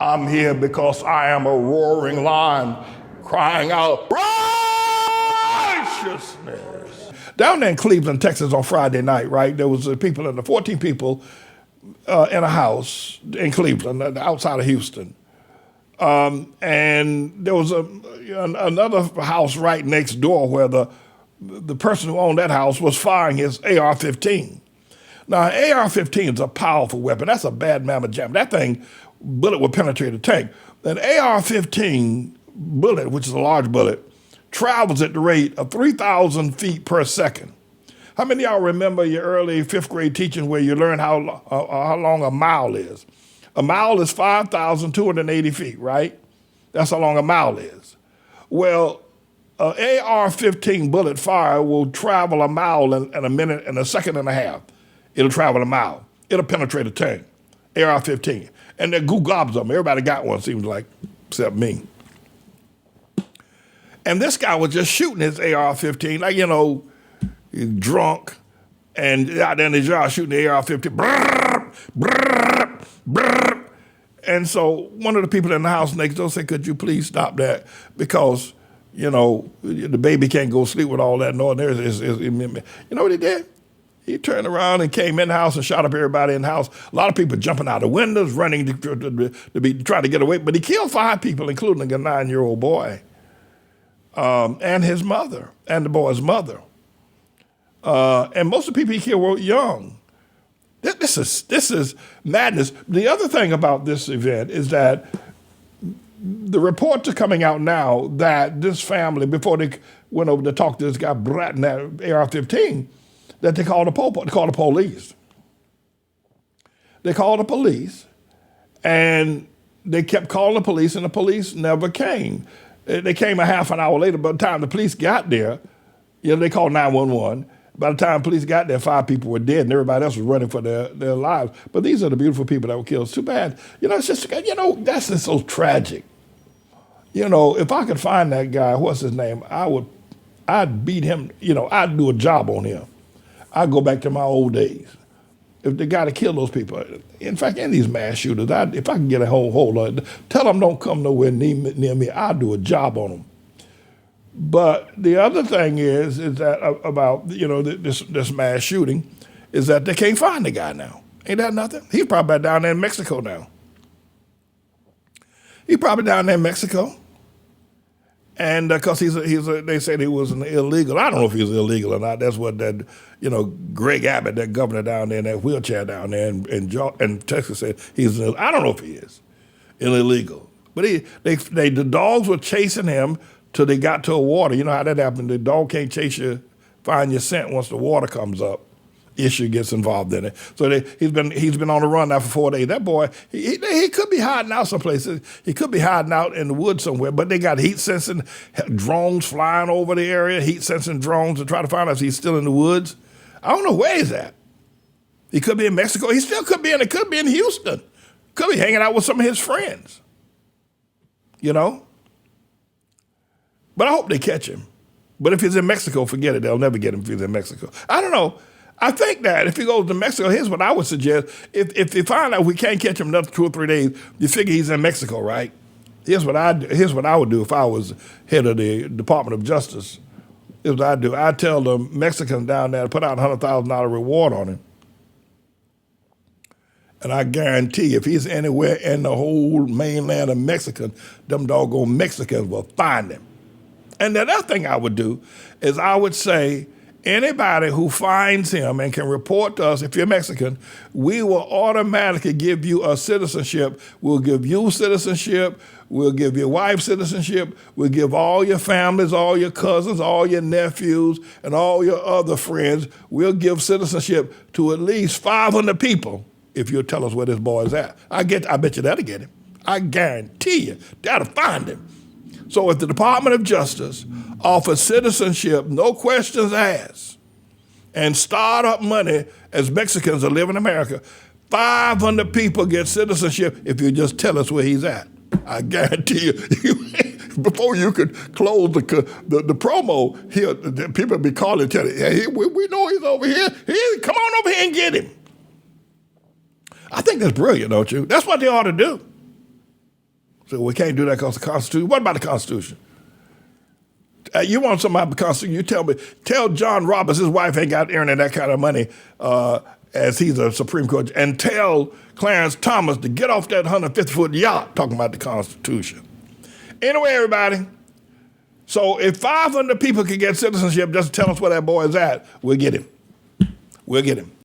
I'm here because I am a roaring lion crying out righteousness. Down there in Cleveland, Texas on Friday night, right, there was 14 people in a house in Cleveland, outside of Houston. And there was another house right next door where the person who owned that house was firing his AR-15. Now, an AR-15 is a powerful weapon. That's a bad mamma jam. That bullet would penetrate a tank. An AR-15 bullet, which is a large bullet, travels at the rate of 3,000 feet per second. How many of y'all remember your early fifth grade teaching where you learned how long a mile is? A mile is 5,280 feet, right? That's how long a mile is. Well, an AR-15 bullet fire will travel a mile in a minute and a second and a half. It'll travel a mile. It'll penetrate a tank. AR-15. And they're goo gobs of them. Everybody got one, seems like, except me. And this guy was just shooting his AR-15, like, he's drunk, and out there in his yard shooting the AR-15. Brrr, brrr, brrr. And so one of the people in the house next door said, could you please stop that? Because, the baby can't go sleep with all that noise. You know what he did? He turned around and came in the house and shot up everybody in the house. A lot of people jumping out the windows, running to try to get away. But he killed 5 people, including a 9-year-old boy and his mother, and the boy's mother. And most of the people he killed were young. This is madness. The other thing about this event is that the reports are coming out now that this family, before they went over to talk to this guy bratting that AR-15, that they called the police. They called the police, and they kept calling the police, and the police never came. They came a half an hour later. By the time the police got there, they called 911. By the time police got there, 5 people were dead, and everybody else was running for their lives. But these are the beautiful people that were killed. It's too bad. It's just, that's just so tragic. If I could find that guy, what's his name, I'd beat him, I'd do a job on him. I'd go back to my old days. If the guy to kill those people, in fact, in these mass shooters, if I can get a hold of it, tell them don't come nowhere near me, I'll do a job on them. But the other thing is that about, this mass shooting, is that they can't find the guy now. Ain't that nothing? He's probably down there in Mexico now. He's probably down there in Mexico. And because they said he was an illegal. I don't know if he was illegal or not. That's what that, Greg Abbott, that governor down there in that wheelchair down there in Texas said he's. I don't know if he is illegal. But the dogs were chasing him till they got to a water. You know how that happened. The dog can't chase you, find your scent once the water comes up. Issue gets involved in it. So he's been on the run now for 4 days. That boy, he could be hiding out someplace. He could be hiding out in the woods somewhere, but they got heat sensing drones flying over the area, heat sensing drones to try to find out if he's still in the woods. I don't know where he's at. He could be in Mexico. He still could be in Houston. Could be hanging out with some of his friends. But I hope they catch him. But if he's in Mexico, forget it. They'll never get him if he's in Mexico. I don't know. I think that if he goes to Mexico, here's what I would suggest. If you find out we can't catch him another 2 or 3 days, you figure he's in Mexico, right? Here's what I would do if I was head of the Department of Justice. Here's what I'd do. I'd tell the Mexicans down there to put out a $100,000 reward on him. And I guarantee if he's anywhere in the whole mainland of Mexico, them doggone Mexicans will find him. And the other thing I would do is I would say, anybody who finds him and can report to us, if you're Mexican, we will automatically give you a citizenship. We'll give you citizenship. We'll give your wife citizenship. We'll give all your families, all your cousins, all your nephews, and all your other friends. We'll give citizenship to at least 500 people if you'll tell us where this boy is at. I bet you that'll get him. I guarantee you that'll find him. So if the Department of Justice offers citizenship, no questions asked, and start up money as Mexicans that live in America, 500 people get citizenship if you just tell us where he's at. I guarantee you, before you could close the promo, people will be calling and telling you, hey, we know he's over here. Come on over here and get him. I think that's brilliant, don't you? That's what they ought to do. So we can't do that because of the Constitution. What about the Constitution? You want something about the Constitution, you tell me. Tell John Roberts his wife ain't got earning that kind of money as he's a Supreme Court. And tell Clarence Thomas to get off that 150-foot yacht talking about the Constitution. Anyway, everybody, so if 500 people can get citizenship, just tell us where that boy is at, we'll get him. We'll get him.